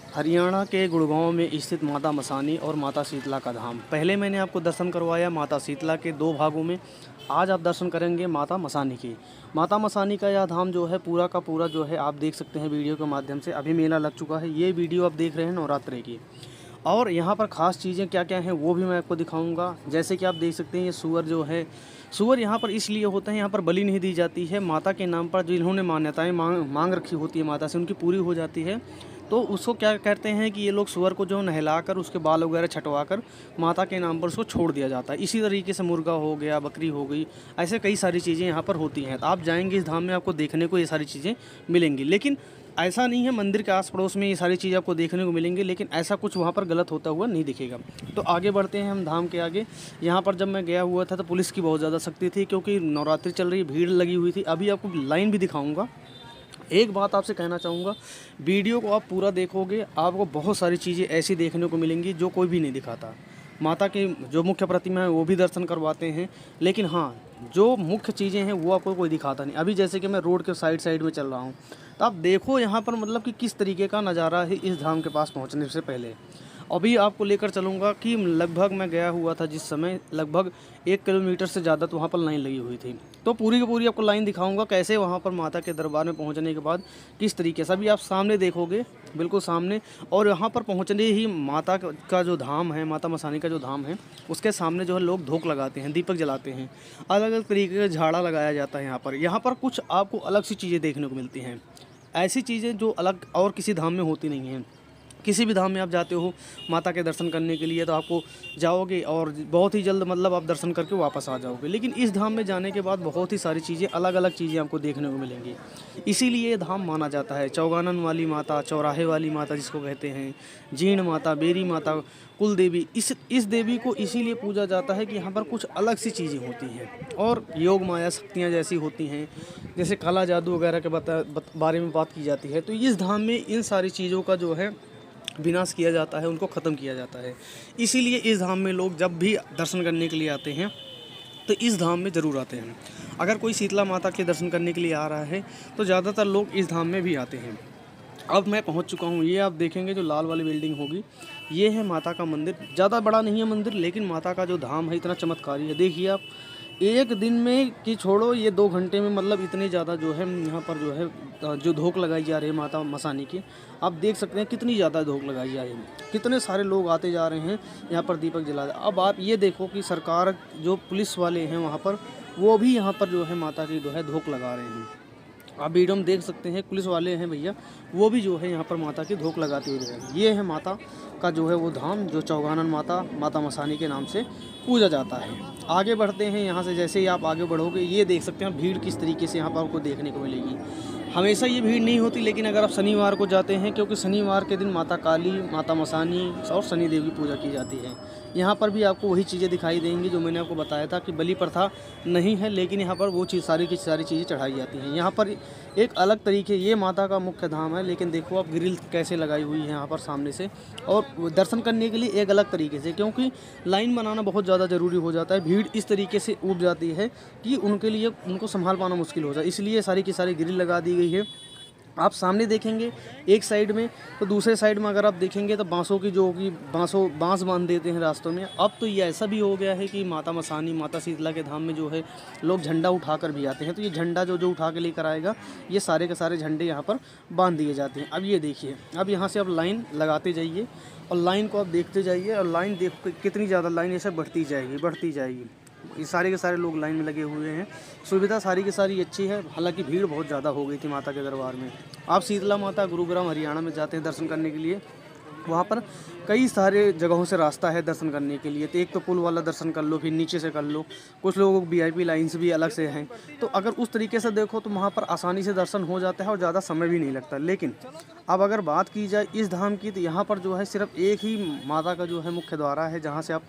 हरियाणा के गुड़गांव में स्थित माता मसानी और माता शीतला का धाम। पहले मैंने आपको दर्शन करवाया माता शीतला के 2 भागों में। आज आप दर्शन करेंगे माता मसानी की। माता मसानी का यह धाम जो है पूरा का पूरा जो है आप देख सकते हैं वीडियो के माध्यम से। अभी मेला लग चुका है। ये वीडियो आप देख रहे हैं नवरात्रे की। और यहाँ पर ख़ास चीज़ें क्या क्या हैं वो भी मैं आपको दिखाऊंगा। जैसे कि आप देख सकते हैं ये सूअर जो है, सूअर यहाँ पर इसलिए होते हैं, यहाँ पर बलि नहीं दी जाती है। माता के नाम पर जो इन्होंने मान्यताएं मांग रखी होती है माता से, उनकी पूरी हो जाती है। तो उसको क्या कहते हैं कि ये लोग सूअर को जो नहलाकर उसके बाल वगैरह छटवाकर माता के नाम पर उसको छोड़ दिया जाता है। इसी तरीके से मुर्गा हो गया, बकरी हो गई, ऐसे कई सारी चीज़ें यहाँ पर होती हैं। तो आप जाएंगे इस धाम में, आपको देखने को ये सारी चीज़ें मिलेंगी। लेकिन ऐसा नहीं है, मंदिर के आस पड़ोस में ये सारी चीज़ें आपको देखने को मिलेंगी, लेकिन ऐसा कुछ वहाँ पर गलत होता हुआ नहीं दिखेगा। तो आगे बढ़ते हैं हम धाम के आगे। यहाँ पर जब मैं गया हुआ था तो पुलिस की बहुत ज़्यादा सख्ती थी, क्योंकि नवरात्रि चल रही, भीड़ लगी हुई थी। अभी आपको लाइन भी दिखाऊंगा। एक बात आपसे कहना चाहूँगा, वीडियो को आप पूरा देखोगे, आपको बहुत सारी चीज़ें ऐसी देखने को मिलेंगी जो कोई भी नहीं दिखाता। माता की जो मुख्य प्रतिमा है वो भी दर्शन करवाते हैं, लेकिन हाँ, जो मुख्य चीज़ें हैं वो आपको कोई दिखाता नहीं। अभी जैसे कि मैं रोड के साइड में चल रहा हूँ, तो आप देखो यहाँ पर मतलब कि किस तरीके का नज़ारा है इस धाम के पास पहुँचने से पहले। अभी आपको लेकर चलूँगा कि लगभग मैं गया हुआ था जिस समय, लगभग 1 किलोमीटर से ज़्यादा तो वहाँ पर लाइन लगी हुई थी। तो पूरी की पूरी आपको लाइन दिखाऊंगा कैसे वहाँ पर माता के दरबार में पहुँचने के बाद किस तरीके से। अभी आप सामने देखोगे, बिल्कुल सामने, और यहाँ पर पहुँचने ही माता का जो धाम है, माता मसानी का जो धाम है, उसके सामने जो है लोग धूप लगाते हैं, दीपक जलाते हैं, अलग अलग तरीके का झाड़ा लगाया जाता है। यहाँ पर कुछ आपको अलग सी चीज़ें देखने को मिलती हैं, ऐसी चीज़ें जो अलग और किसी धाम में होती नहीं हैं। किसी भी धाम में आप जाते हो माता के दर्शन करने के लिए, तो आपको जाओगे और बहुत ही जल्द मतलब आप दर्शन करके वापस आ जाओगे। लेकिन इस धाम में जाने के बाद बहुत ही सारी चीज़ें, अलग अलग चीज़ें आपको देखने को मिलेंगी। इसीलिए ये धाम माना जाता है चौगानन वाली माता, चौराहे वाली माता जिसको कहते हैं, जीण माता, बेरी माता, कुल देवी। इस देवी को इसीलिए पूजा जाता है कि यहाँ पर कुछ अलग सी चीज़ें होती हैं और योग माया शक्तियाँ जैसी होती हैं, जैसे काला जादू वगैरह के बारे में बात की जाती है। तो इस धाम में इन सारी चीज़ों का जो है विनाश किया जाता है, उनको ख़त्म किया जाता है। इसीलिए इस धाम में लोग जब भी दर्शन करने के लिए आते हैं तो इस धाम में ज़रूर आते हैं। अगर कोई शीतला माता के दर्शन करने के लिए आ रहा है तो ज़्यादातर लोग इस धाम में भी आते हैं। अब मैं पहुंच चुका हूं। ये आप देखेंगे जो लाल वाली बिल्डिंग होगी, ये है माता का मंदिर। ज़्यादा बड़ा नहीं है मंदिर, लेकिन माता का जो धाम है इतना चमत्कारी है। देखिए आप, एक दिन में कि छोड़ो, ये 2 घंटे में मतलब इतनी ज़्यादा जो है यहाँ पर जो है जो धूप लगाई जा रही है माता मसानी की, आप देख सकते हैं कितनी ज़्यादा धूप लगाई जा रही है। कितने सारे लोग आते जा रहे हैं यहाँ पर दीपक जला। अब आप ये देखो कि सरकार, जो पुलिस वाले हैं वहाँ पर, वो भी यहाँ पर जो है माता की जो है धूप लगा रहे हैं। आप वीडियो में देख सकते हैं, पुलिस वाले हैं भैया, वो भी जो है यहाँ पर माता की धूप लगाते हुए हैं। ये है माता का जो है वो धाम, जो चौगानन माता, माता मसानी के नाम से पूजा जाता है। आगे बढ़ते हैं यहाँ से। जैसे ही आप आगे बढ़ोगे, ये देख सकते हैं भीड़ किस तरीके से यहाँ पर आपको देखने को मिलेगी। हमेशा ये भीड़ नहीं होती, लेकिन अगर आप शनिवार को जाते हैं, क्योंकि शनिवार के दिन माता काली, माता मसानी और शनि देव की पूजा की जाती है। यहाँ पर भी आपको वही चीज़ें दिखाई देंगी जो मैंने आपको बताया था कि बलि प्रथा नहीं है, लेकिन यहाँ पर वो चीज़, सारी की सारी चीज़ें चढ़ाई जाती हैं। यहाँ पर एक अलग तरीके, ये माता का मुख्य धाम है, लेकिन देखो आप ग्रिल कैसे लगाई हुई है यहाँ पर सामने से, और दर्शन करने के लिए एक अलग तरीके से, क्योंकि लाइन बनाना बहुत ज़्यादा ज़रूरी हो जाता है। भीड़ इस तरीके से उठ जाती है कि उनके लिए, उनको संभाल पाना मुश्किल हो जाए, इसलिए सारी की सारी ग्रिल लगा दी गई है। आप सामने देखेंगे एक साइड में, तो दूसरे साइड में अगर आप देखेंगे तो बांसों की, जो कि बांस बांध देते हैं रास्तों में। अब तो ये ऐसा भी हो गया है कि माता मसानी, माता शीतला के धाम में जो है लोग झंडा उठाकर भी आते हैं। तो ये झंडा जो उठा के लेकर आएगा, ये सारे के सारे झंडे यहाँ पर बांध दिए जाते हैं। अब ये देखिए, अब यहाँ से आप लाइन लगाते जाइए और लाइन को आप देखते जाइए, और लाइन देख कितनी ज़्यादा लाइन ऐसे बढ़ती जाएगी। ये सारे के सारे लोग लाइन में लगे हुए हैं। सुविधा सारी की सारी अच्छी है, हालांकि भीड़ बहुत ज़्यादा हो गई थी माता के दरबार में। आप शीतला माता गुरुग्राम हरियाणा में जाते हैं दर्शन करने के लिए, वहाँ पर कई सारे जगहों से रास्ता है दर्शन करने के लिए। तो एक तो पुल वाला दर्शन कर लो, फिर नीचे से कर लो, कुछ लोगों को VIP लाइन्स भी अलग से हैं। तो अगर उस तरीके से देखो तो वहाँ पर आसानी से दर्शन हो जाता है और ज़्यादा समय भी नहीं लगता। लेकिन अब अगर बात की जाए इस धाम की, तो यहाँ पर जो है सिर्फ एक ही माता का जो है मुख्य द्वार है, जहाँ से आप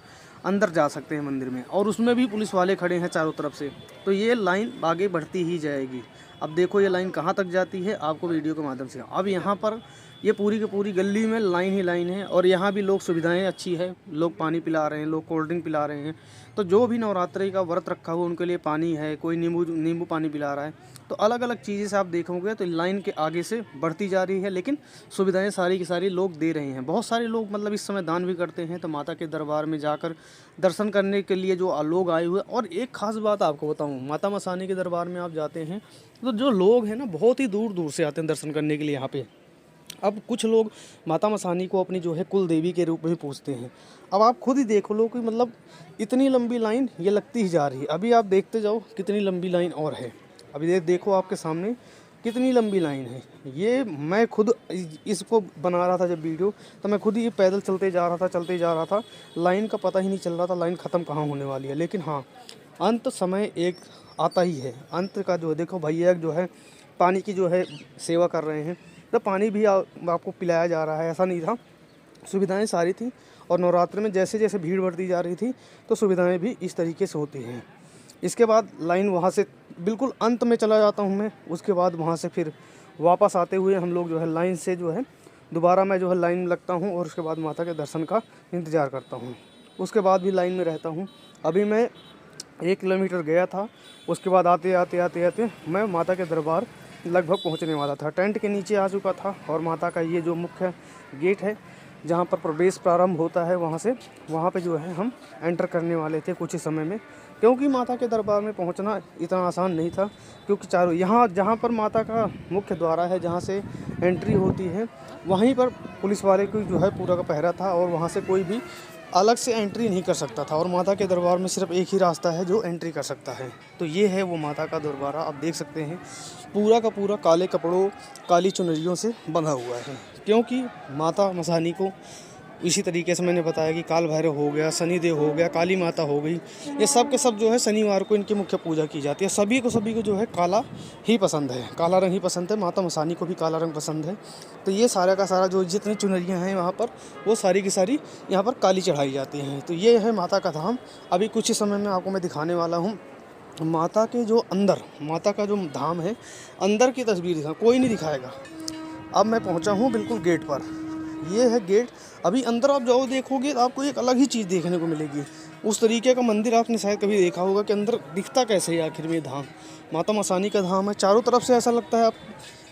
अंदर जा सकते हैं मंदिर में, और उसमें भी पुलिस वाले खड़े हैं चारों तरफ से। तो ये लाइन आगे बढ़ती ही जाएगी। अब देखो ये लाइन कहाँ तक जाती है, आपको वीडियो के माध्यम से। अब यहाँ पर ये पूरी की पूरी गली में लाइन ही लाइन है। और यहाँ भी लोग सुविधाएं अच्छी है, लोग पानी पिला रहे हैं, लोग कोल्ड ड्रिंक पिला रहे हैं। तो जो भी नवरात्रि का व्रत रखा हुआ उनके लिए पानी है, कोई नींबू पानी पिला रहा है। तो अलग अलग चीज़ें से आप देखोगे तो लाइन के आगे से बढ़ती जा रही है, लेकिन सुविधाएं सारी की सारी लोग दे रहे हैं। बहुत सारे लोग मतलब इस समय दान भी करते हैं। तो माता के दरबार में जाकर दर्शन करने के लिए जो लोग आए हुए। और एक ख़ास बात आपको बताऊँ, माता मसानी के दरबार में आप जाते हैं तो जो लोग हैं ना, बहुत ही दूर दूर से आते हैं दर्शन करने के लिए यहाँ पे। अब कुछ लोग माता मसानी को अपनी जो है कुल देवी के रूप में पूजते हैं। अब आप खुद ही देख लो कि मतलब इतनी लंबी लाइन ये लगती ही जा रही है। अभी आप देखते जाओ कितनी लंबी लाइन और है। अभी देखो आपके सामने कितनी लंबी लाइन है। ये मैं खुद इसको बना रहा था जब वीडियो, तो मैं खुद ही पैदल चलते जा रहा था। लाइन का पता ही नहीं चल रहा था लाइन ख़त्म कहाँ होने वाली है। लेकिन हाँ, अंत समय एक आता ही है। अंत का जो देखो भैया जो है पानी की जो है सेवा कर रहे हैं। तो पानी भी आपको पिलाया जा रहा है, ऐसा नहीं था। सुविधाएं सारी थी। और नवरात्र में जैसे जैसे भीड़ बढ़ती जा रही थी तो सुविधाएं भी इस तरीके से होती हैं। इसके बाद लाइन वहाँ से बिल्कुल अंत में चला जाता हूँ मैं। उसके बाद वहाँ से फिर वापस आते हुए हम लोग जो है लाइन से जो है दोबारा मैं जो है लाइन में लगता हूँ। और उसके बाद माता के दर्शन का इंतज़ार करता हूँ। उसके बाद भी लाइन में रहता हूँ। अभी मैं 1 किलोमीटर गया था। उसके बाद आते आते मैं माता के दरबार लगभग पहुंचने वाला था। टेंट के नीचे आ चुका था। और माता का ये जो मुख्य गेट है जहां पर प्रवेश प्रारंभ होता है, वहां पे जो है हम एंटर करने वाले थे कुछ ही समय में। क्योंकि माता के दरबार में पहुंचना इतना आसान नहीं था, क्योंकि चारों जहां पर माता का मुख्य द्वार है, जहां से एंट्री होती है, वहीं पर पुलिस वाले को जो है पूरा का पहरा था। और वहाँ से कोई भी अलग से एंट्री नहीं कर सकता था। और माता के दरबार में सिर्फ एक ही रास्ता है जो एंट्री कर सकता है। तो ये है वो माता का दरबार। आप देख सकते हैं पूरा का पूरा काले कपड़ों, काली चुनरियों से बंधा हुआ है। क्योंकि माता मसानी को इसी तरीके से मैंने बताया कि काल भैरव हो गया, शनिदेव हो गया, काली माता हो गई, ये सब के सब जो है शनिवार को इनकी मुख्य पूजा की जाती है। सभी को जो है काला ही पसंद है, काला रंग ही पसंद है। माता मसानी को भी काला रंग पसंद है। तो ये सारा का सारा जो जितनी चुनरियाँ हैं वहाँ पर, वो सारी की सारी यहाँ पर काली चढ़ाई जाती हैं। तो ये है माता का धाम। अभी कुछ ही समय में आपको मैं दिखाने वाला हूँ माता के जो अंदर, माता का जो धाम है अंदर की तस्वीर दिखा, कोई नहीं दिखाएगा। अब मैं पहुँचा हूँ बिल्कुल गेट पर। ये है गेट। अभी अंदर आप जाओ देखोगे तो आपको एक अलग ही चीज़ देखने को मिलेगी। उस तरीके का मंदिर आपने शायद कभी देखा होगा कि अंदर दिखता कैसे है आखिर में धाम। माता मसानी का धाम है। चारों तरफ से ऐसा लगता है आप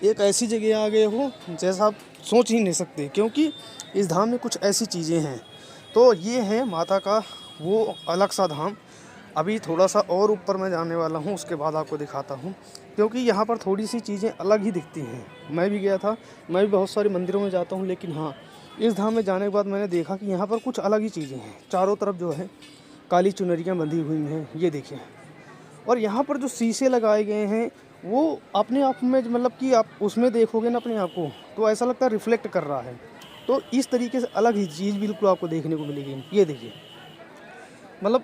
एक ऐसी जगह आ गए हो जैसा आप सोच ही नहीं सकते, क्योंकि इस धाम में कुछ ऐसी चीज़ें हैं। तो ये है माता का वो अलग सा धाम। अभी थोड़ा सा और ऊपर मैं जाने वाला हूँ, उसके बाद आपको दिखाता हूँ। क्योंकि यहाँ पर थोड़ी सी चीज़ें अलग ही दिखती हैं। मैं भी गया था, मैं भी बहुत सारे मंदिरों में जाता हूँ, लेकिन हाँ, इस धाम में जाने के बाद मैंने देखा कि यहाँ पर कुछ अलग ही चीज़ें हैं। चारों तरफ जो है काली चुनरियाँ बंधी हुई हैं, ये देखिए। और यहाँ पर जो शीशे लगाए गए हैं वो अपने आप में मतलब कि आप उसमें देखोगे ना अपने आप को, तो ऐसा लगता है रिफ्लेक्ट कर रहा है। तो इस तरीके से अलग ही चीज़ बिल्कुल आपको देखने को मिलेगी। ये देखिए, मतलब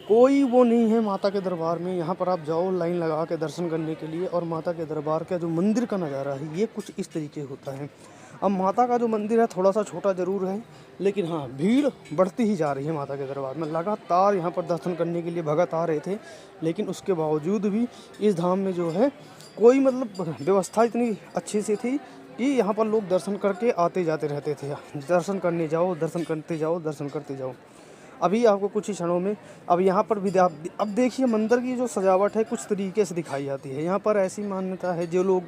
कोई वो नहीं है माता के दरबार में। यहाँ पर आप जाओ लाइन लगा के दर्शन करने के लिए। और माता के दरबार का जो मंदिर का नज़ारा है ये कुछ इस तरीके होता है। अब माता का जो मंदिर है थोड़ा सा छोटा ज़रूर है, लेकिन हाँ, भीड़ बढ़ती ही जा रही है माता के दरबार में। लगातार यहाँ पर दर्शन करने के लिए भगत आ रहे थे, लेकिन उसके बावजूद भी इस धाम में जो है कोई मतलब व्यवस्था इतनी अच्छी सी थी कि यहाँ पर लोग दर्शन करके आते जाते रहते थे। दर्शन करने जाओ, दर्शन करते जाओ, दर्शन करते जाओ। अभी आपको कुछ ही क्षणों में अब यहाँ पर भी अब देखिए मंदिर की जो सजावट है कुछ तरीके से दिखाई जाती है। यहाँ पर ऐसी मान्यता है, जो लोग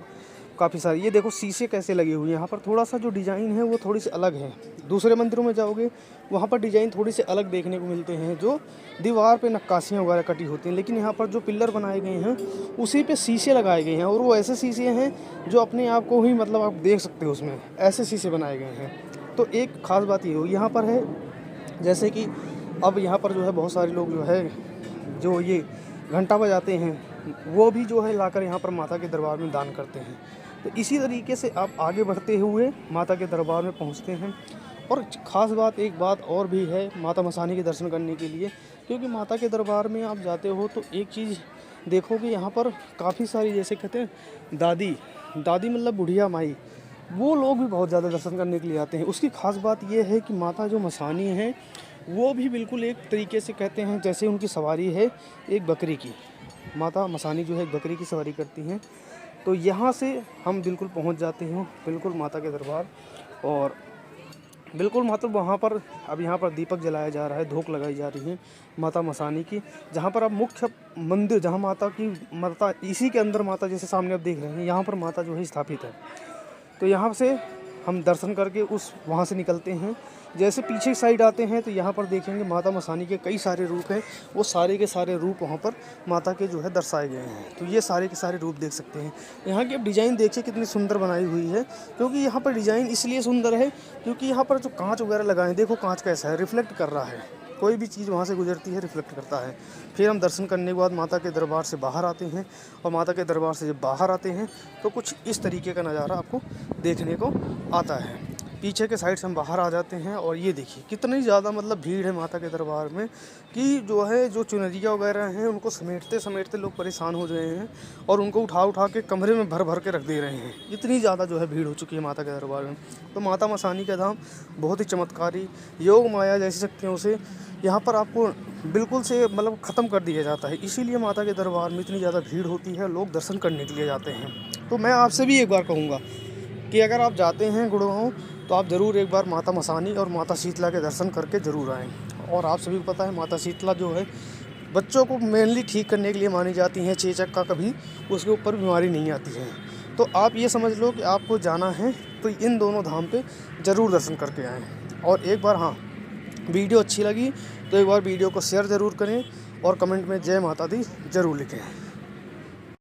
काफ़ी सारी, ये देखो शीशे कैसे लगे हुए हैं। यहाँ पर थोड़ा सा जो डिज़ाइन है वो थोड़ी सी अलग है। दूसरे मंदिरों में जाओगे वहाँ पर डिज़ाइन थोड़ी सी अलग देखने को मिलते हैं, जो दीवार पे नक्काशियाँ वगैरह कटी होती हैं। लेकिन यहाँ पर जो पिलर बनाए गए हैं उसी पे शीशे लगाए गए हैं। और वो ऐसे शीशे हैं जो अपने आप को ही मतलब आप देख सकते हो, उसमें ऐसे शीशे बनाए गए हैं। तो एक ख़ास बात ये हो यहाँ पर है, जैसे कि अब यहाँ पर जो है बहुत सारे लोग जो है जो ये घंटा बजाते हैं वो भी जो है लाकर यहाँ पर माता के दरबार में दान करते हैं। तो इसी तरीके से आप आगे बढ़ते हुए माता के दरबार में पहुँचते हैं। और ख़ास बात, एक बात और भी है माता मसानी के दर्शन करने के लिए, क्योंकि माता के दरबार में आप जाते हो तो एक चीज़ देखोगे यहाँ पर काफ़ी सारी, जैसे कहते हैं दादी मतलब बुढ़िया माई, वो लोग भी बहुत ज़्यादा दर्शन करने के लिए आते हैं। उसकी ख़ास बात यह है कि माता जो मसानी है वो भी बिल्कुल एक तरीके से कहते हैं जैसे उनकी सवारी है एक बकरी की। माता मसानी जो है एक बकरी की सवारी करती हैं। तो यहाँ से हम बिल्कुल पहुँच जाते हैं बिल्कुल माता के दरबार। और बिल्कुल मतलब वहाँ पर अब यहाँ पर दीपक जलाया जा रहा है, धूप लगाई जा रही है माता मसानी की, जहाँ पर अब मुख्य मंदिर, जहाँ माता इसी के अंदर माता जैसे सामने आप देख रहे हैं, यहाँ पर माता जो है स्थापित है। तो यहाँ से हम दर्शन करके वहाँ से निकलते हैं। जैसे पीछे साइड आते हैं तो यहाँ पर देखेंगे माता मसानी के कई सारे रूप हैं, वो सारे के सारे रूप वहाँ पर माता के जो है दर्शाए गए हैं। तो ये सारे के सारे रूप देख सकते हैं। यहाँ की अब डिज़ाइन देखिए कितनी सुंदर बनाई हुई है, क्योंकि यहाँ पर डिज़ाइन इसलिए सुंदर है क्योंकि यहाँ पर जो कांच वगैरह लगाए हैं, देखो कांच कैसा है, रिफ्लेक्ट कर रहा है, कोई भी चीज़ वहाँ से गुजरती है रिफ्लेक्ट करता है। फिर हम दर्शन करने के बाद माता के दरबार से बाहर आते हैं, और माता के दरबार से जब बाहर आते हैं तो कुछ इस तरीके का नज़ारा आपको देखने को आता है। पीछे के साइड से हम बाहर आ जाते हैं और ये देखिए कितनी ज़्यादा मतलब भीड़ है माता के दरबार में कि जो है जो चुनरिया वगैरह हैं उनको समेटते समेटते लोग परेशान हो रहे हैं और उनको उठा उठा के कमरे में भर भर के रख दे रहे हैं। इतनी ज़्यादा जो है भीड़ हो चुकी है माता के दरबार में। तो माता मसानी का धाम बहुत ही चमत्कारी, योग माया जैसी शक्तियों से यहाँ पर आपको बिल्कुल से मतलब ख़त्म कर दिया जाता है। इसीलिए माता के दरबार में इतनी ज़्यादा भीड़ होती है, लोग दर्शन करने के लिए जाते हैं। तो मैं आपसे भी एक बार कहूँगा कि अगर आप जाते हैं गुड़गांव तो आप ज़रूर एक बार माता मसानी और माता शीतला के दर्शन करके ज़रूर आएँ। और आप सभी को पता है माता शीतला जो है बच्चों को मेनली ठीक करने के लिए मानी जाती हैं। चेचक का कभी उसके ऊपर बीमारी नहीं आती है। तो आप ये समझ लो कि आपको जाना है तो इन दोनों धाम पे ज़रूर दर्शन करके आएँ। और एक बार हाँ, वीडियो अच्छी लगी तो एक बार वीडियो को शेयर ज़रूर करें और कमेंट में जय माता दी ज़रूर लिखें।